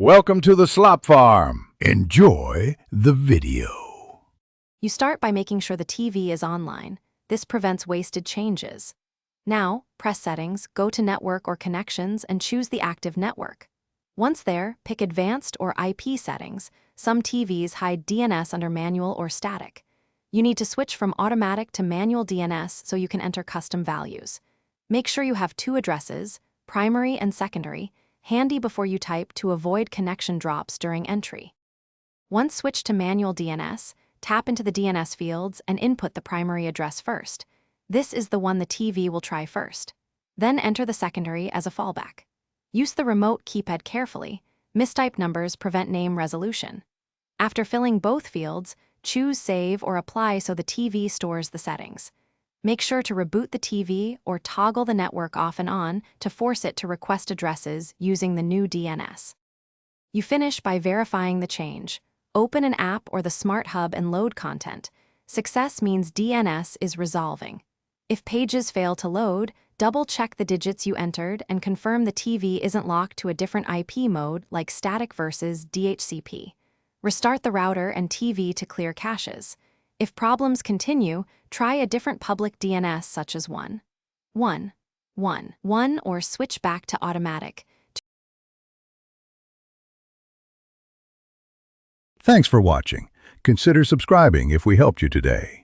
Welcome to the slop farm. Enjoy the video. You start by making sure the TV is online. This prevents wasted changes. Now, press Settings, go to Network or Connections and choose the active network. Once there, pick Advanced or IP settings. Some TVs hide DNS under Manual or Static. You need to switch from Automatic to Manual DNS so you can enter custom values. Make sure you have two addresses, primary and secondary, handy before you type to avoid connection drops during entry. Once switched to Manual DNS, tap into the DNS fields and input the primary address first. This is the one the TV will try first. Then enter the secondary as a fallback. Use the remote keypad carefully. Mistyped numbers prevent name resolution. After filling both fields, choose Save or Apply so the TV stores the settings. Make sure to reboot the TV or toggle the network off and on to force it to request addresses using the new DNS. You finish by verifying the change. Open an app or the Smart Hub and load content. Success means DNS is resolving. If pages fail to load, double-check the digits you entered and confirm the TV isn't locked to a different IP mode like static versus DHCP. Restart the router and TV to clear caches. If problems continue, try a different public DNS such as 1.1.1.1 or switch back to automatic. Thanks for watching. Consider subscribing if we helped you today.